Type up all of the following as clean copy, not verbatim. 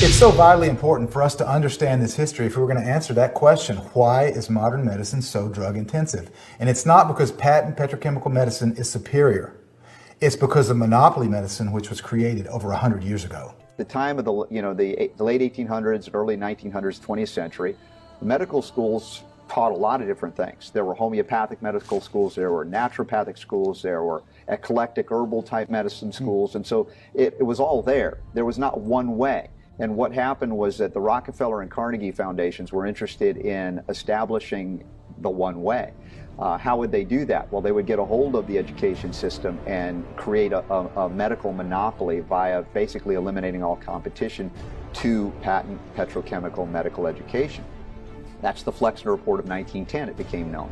It's so vitally important for us to understand this history if we were going to answer that question, why is modern medicine so drug intensive? And it's not because patent petrochemical medicine is superior. It's because of monopoly medicine, which was created over 100 years ago. The time of the late 1800s, early 1900s, 20th century, medical schools taught a lot of different things. There were homeopathic medical schools, there were naturopathic schools, there were eclectic herbal type medicine schools, and so it was all there. There was not one way. And what happened was that the Rockefeller and Carnegie foundations were interested in establishing the one way. How would they do that? Well, they would get a hold of the education system and create a medical monopoly via basically eliminating all competition to patent petrochemical medical education. That's the Fleksner report of 1910, it became known.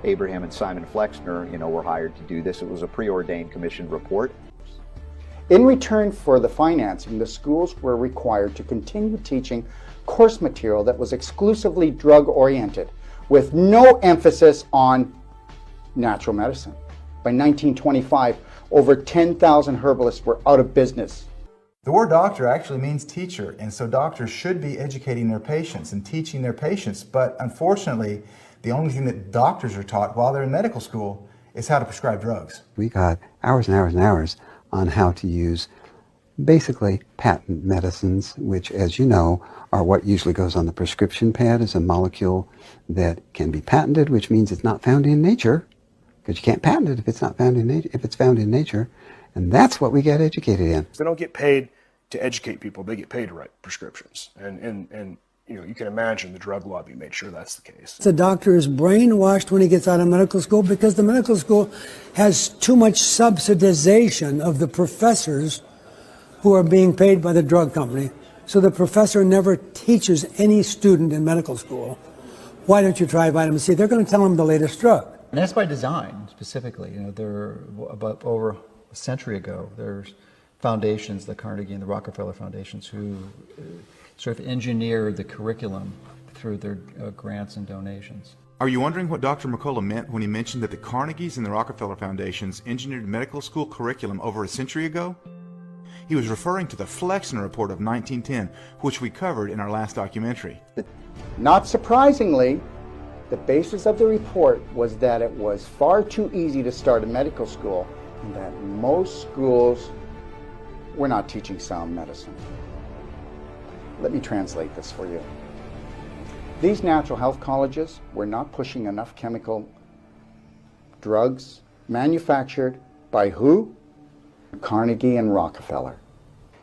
Abraham and Simon Fleksner, were hired to do this. It was a preordained commissioned report. In return for the financing, the schools were required to continue teaching course material that was exclusively drug-oriented, with no emphasis on natural medicine. By 1925, over 10,000 herbalists were out of business. The word doctor actually means teacher, and so doctors should be educating their patients and teaching their patients, but unfortunately, the only thing that doctors are taught while they're in medical school is how to prescribe drugs. We got hours and hours and hours on how to use basically patent medicines, which, as you know, are what usually goes on the prescription pad as a molecule that can be patented, which means it's not found in nature, because you can't patent it if it's not found in nature, if it's found in nature, and that's what we get educated in. They don't get paid to educate people; they get paid to write prescriptions, and you can imagine the drug lobby made sure that's the case. The doctor is brainwashed when he gets out of medical school because the medical school has too much subsidization of the professors who are being paid by the drug company. So the professor never teaches any student in medical school, why don't you try vitamin C? They're going to tell him the latest drug. And that's by design, specifically. There, about over a century ago, there's foundations, the Carnegie and the Rockefeller foundations, who sort of engineered the curriculum through their grants and donations. Are you wondering what Dr. McCullough meant when he mentioned that the Carnegies and the Rockefeller foundations engineered medical school curriculum over a century ago? He was referring to the Fleksner report of 1910, which we covered in our last documentary. Not surprisingly, the basis of the report was that it was far too easy to start a medical school and that most schools were not teaching sound medicine. Let me translate this for you. These natural health colleges were not pushing enough chemical drugs manufactured by who? Carnegie and Rockefeller.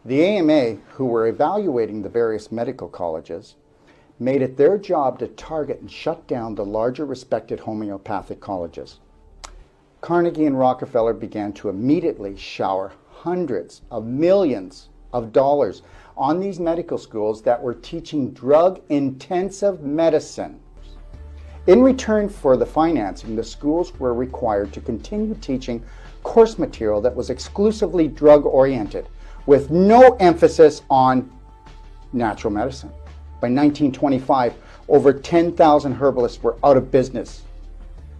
The AMA, who were evaluating the various medical colleges, made it their job to target and shut down the larger respected homeopathic colleges. Carnegie and Rockefeller began to immediately shower hundreds of millions of dollars on these medical schools that were teaching drug-intensive medicine. In return for the financing, the schools were required to continue teaching course material that was exclusively drug-oriented, with no emphasis on natural medicine. By 1925, over 10,000 herbalists were out of business.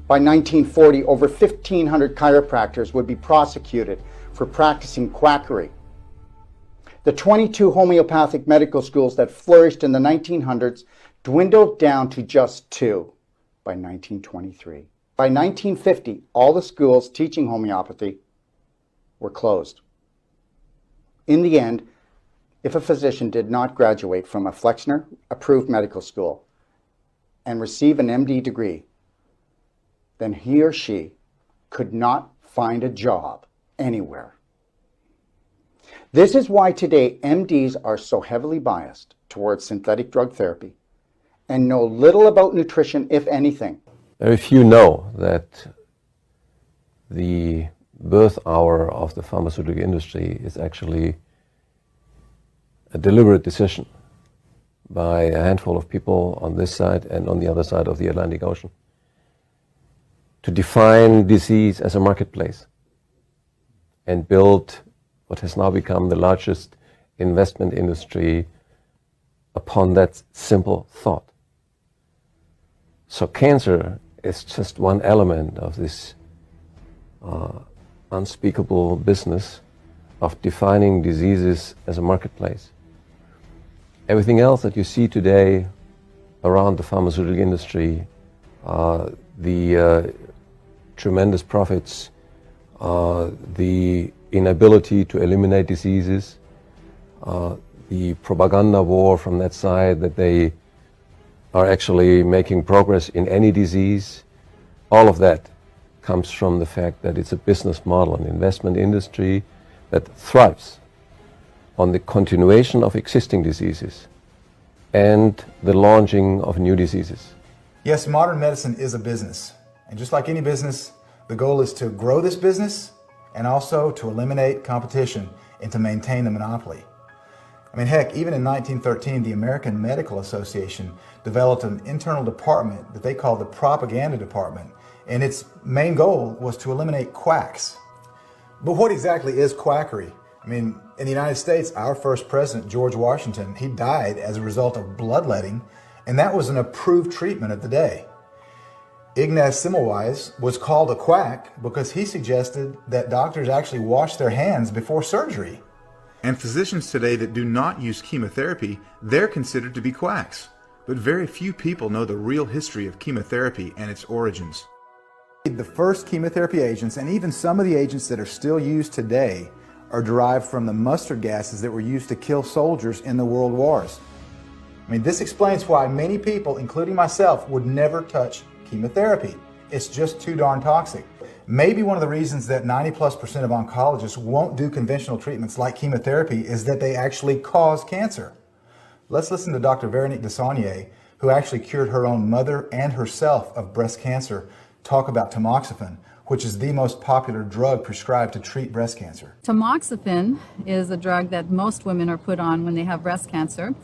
By 1940, over 1,500 chiropractors would be prosecuted for practicing quackery. The 22 homeopathic medical schools that flourished in the 1900s dwindled down to just 2 by 1923. By 1950, all the schools teaching homeopathy were closed. In the end, if a physician did not graduate from a Fleksner-approved medical school and receive an MD degree, then he or she could not find a job anywhere. This is why today MDs are so heavily biased towards synthetic drug therapy and know little about nutrition, if anything. Very few know that the birth hour of the pharmaceutical industry is actually a deliberate decision by a handful of people on this side and on the other side of the Atlantic Ocean to define disease as a marketplace and build what has now become the largest investment industry upon that simple thought. So cancer is just one element of this unspeakable business of defining diseases as a marketplace. Everything else that you see today around the pharmaceutical industry, the tremendous profits, the inability to eliminate diseases, the propaganda war from that side that they are actually making progress in any disease, all of that comes from the fact that it's a business model, an investment industry that thrives on the continuation of existing diseases and the launching of new diseases. Yes, modern medicine is a business. And just like any business, the goal is to grow this business and also to eliminate competition and to maintain the monopoly. I mean, heck, even in 1913, the American Medical Association developed an internal department that they called the propaganda department, and its main goal was to eliminate quacks. But what exactly is quackery? I mean, in the United States, our first president, George Washington, he died as a result of bloodletting, and that was an approved treatment of the day. Ignaz Semmelweis was called a quack because he suggested that doctors actually wash their hands before surgery. And physicians today that do not use chemotherapy, they're considered to be quacks. But very few people know the real history of chemotherapy and its origins. The first chemotherapy agents, and even some of the agents that are still used today, are derived from the mustard gases that were used to kill soldiers in the world wars. I mean, this explains why many people, including myself, would never touch chemotherapy. It's just too darn toxic. Maybe one of the reasons that 90+% of oncologists won't do conventional treatments like chemotherapy is that they actually cause cancer. Let's listen to Dr. Veronique Desaulniers, who actually cured her own mother and herself of breast cancer, talk about tamoxifen, which is the most popular drug prescribed to treat breast cancer. Tamoxifen is a drug that most women are put on when they have breast cancer,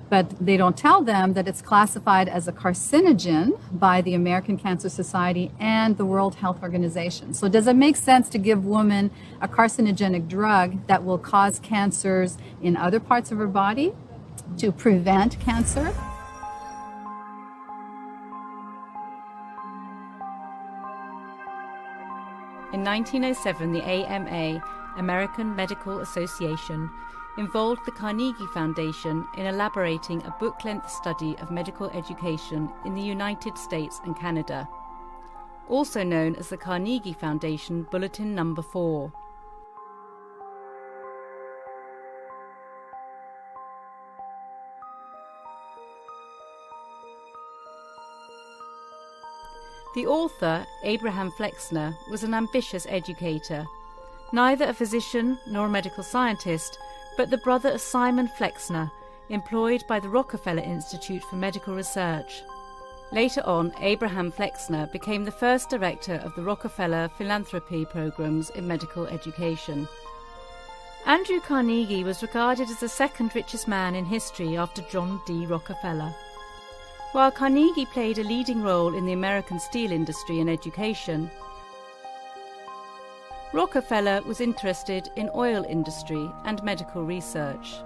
but they don't tell them that it's classified as a carcinogen by the American Cancer Society and the World Health Organization. So does it make sense to give women a carcinogenic drug that will cause cancers in other parts of her body to prevent cancer? In 1907, the AMA, American Medical Association, involved the Carnegie Foundation in elaborating a book-length study of medical education in the United States and Canada, also known as the Carnegie Foundation Bulletin No. 4. The author, Abraham Fleksner, was an ambitious educator, neither a physician nor a medical scientist, but the brother of Simon Fleksner, employed by the Rockefeller Institute for Medical Research. Later on, Abraham Fleksner became the first director of the Rockefeller philanthropy programs in medical education. Andrew Carnegie was regarded as the second richest man in history after John D. Rockefeller. While Carnegie played a leading role in the American steel industry and education, Rockefeller was interested in oil industry and medical research.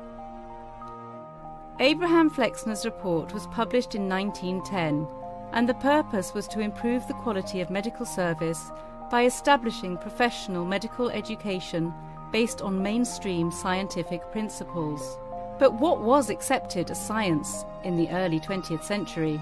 Abraham Fleksner's report was published in 1910, and the purpose was to improve the quality of medical service by establishing professional medical education based on mainstream scientific principles. But what was accepted as science in the early 20th century?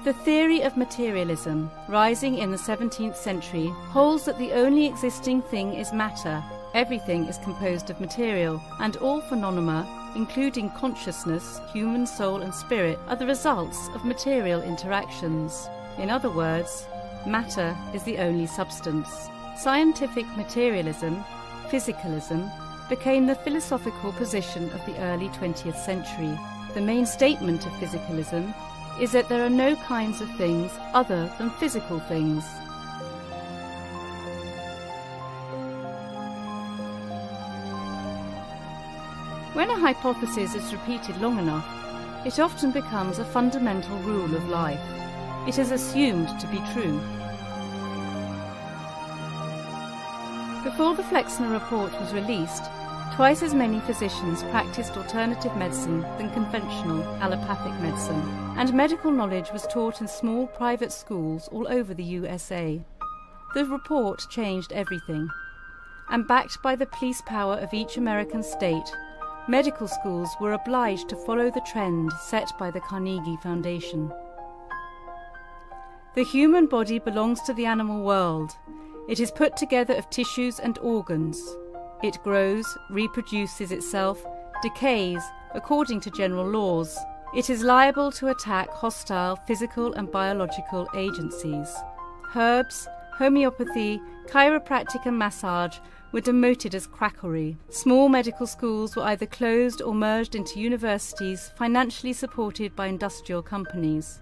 The theory of materialism, rising in the 17th century, holds that the only existing thing is matter. Everything is composed of material, and all phenomena, including consciousness, human soul and spirit, are the results of material interactions. In other words, matter is the only substance. Scientific materialism, physicalism, became the philosophical position of the early 20th century. The main statement of physicalism is that there are no kinds of things other than physical things. When a hypothesis is repeated long enough, it often becomes a fundamental rule of life. It is assumed to be true. Before the Fleksner report was released, twice as many physicians practiced alternative medicine than conventional allopathic medicine, and medical knowledge was taught in small private schools all over the USA. The report changed everything, and backed by the police power of each American state, medical schools were obliged to follow the trend set by the Carnegie Foundation. The human body belongs to the animal world. It is put together of tissues and organs. It grows, reproduces itself, decays, according to general laws. It is liable to attack hostile physical and biological agencies. Herbs, homeopathy, chiropractic and massage were demoted as quackery. Small medical schools were either closed or merged into universities financially supported by industrial companies.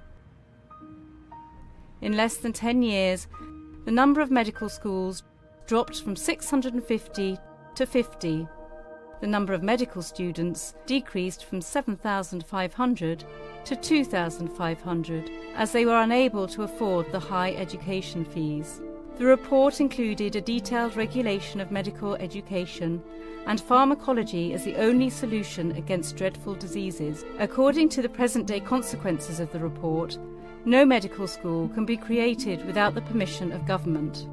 In less than 10 years, the number of medical schools dropped from 650 to 50. The number of medical students decreased from 7,500 to 2,500, as they were unable to afford the high education fees. The report included a detailed regulation of medical education and pharmacology as the only solution against dreadful diseases. According to the present-day consequences of the report, no medical school can be created without the permission of government,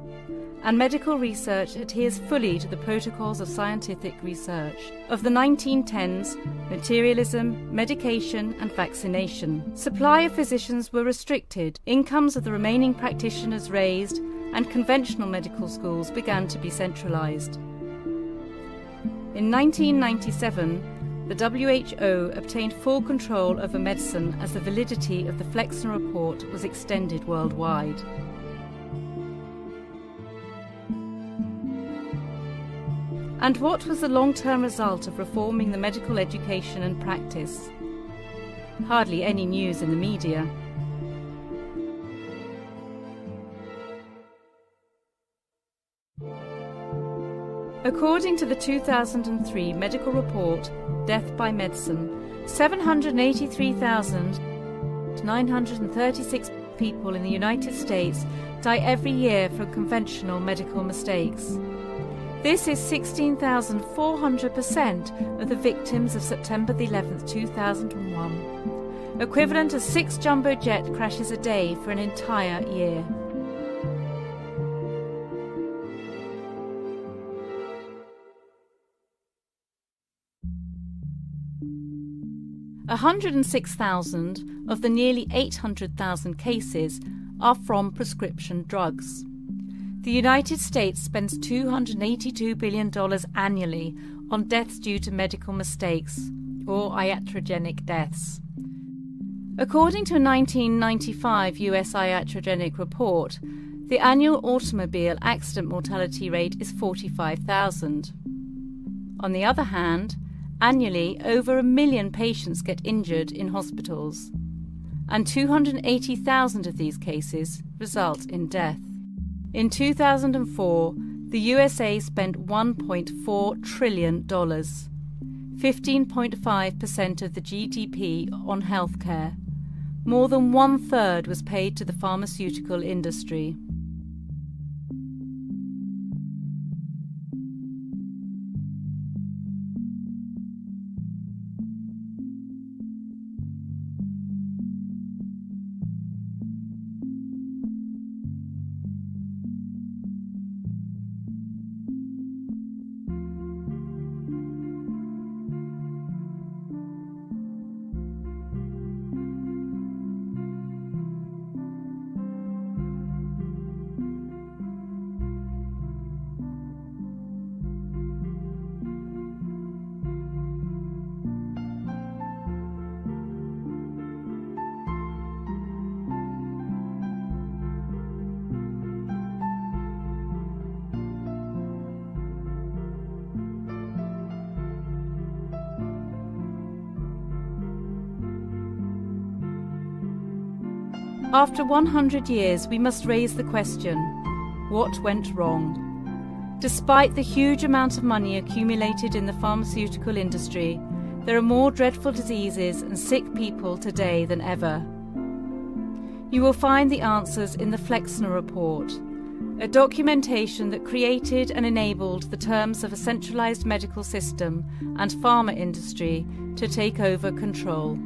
and medical research adheres fully to the protocols of scientific research. Of the 1910s, materialism, medication and vaccination. Supply of physicians were restricted, incomes of the remaining practitioners raised, and conventional medical schools began to be centralised. In 1997, the WHO obtained full control over medicine as the validity of the Fleksnerov report was extended worldwide. And what was the long-term result of reforming the medical education and practice? Hardly any news in the media. According to the 2003 medical report, Death by Medicine, 783,936 people in the United States die every year from conventional medical mistakes. This is 16,400% of the victims of September 11, 2001, equivalent to 6 jumbo jet crashes a day for an entire year. $106,000 of the nearly 800,000 cases are from prescription drugs. The United States spends $282 billion annually on deaths due to medical mistakes, or iatrogenic deaths. According to a 1995 US iatrogenic report, the annual automobile accident mortality rate is 45,000. On the other hand, annually, over 1 million patients get injured in hospitals, and 280,000 of these cases result in death. In 2004, the USA spent $1.4 trillion, 15.5% of the GDP, on healthcare. More than 1/3 was paid to the pharmaceutical industry. After 100 years, we must raise the question, what went wrong? Despite the huge amount of money accumulated in the pharmaceutical industry, there are more dreadful diseases and sick people today than ever. You will find the answers in the Fleksnerov report, a documentation that created and enabled the terms of a centralized medical system and pharma industry to take over control.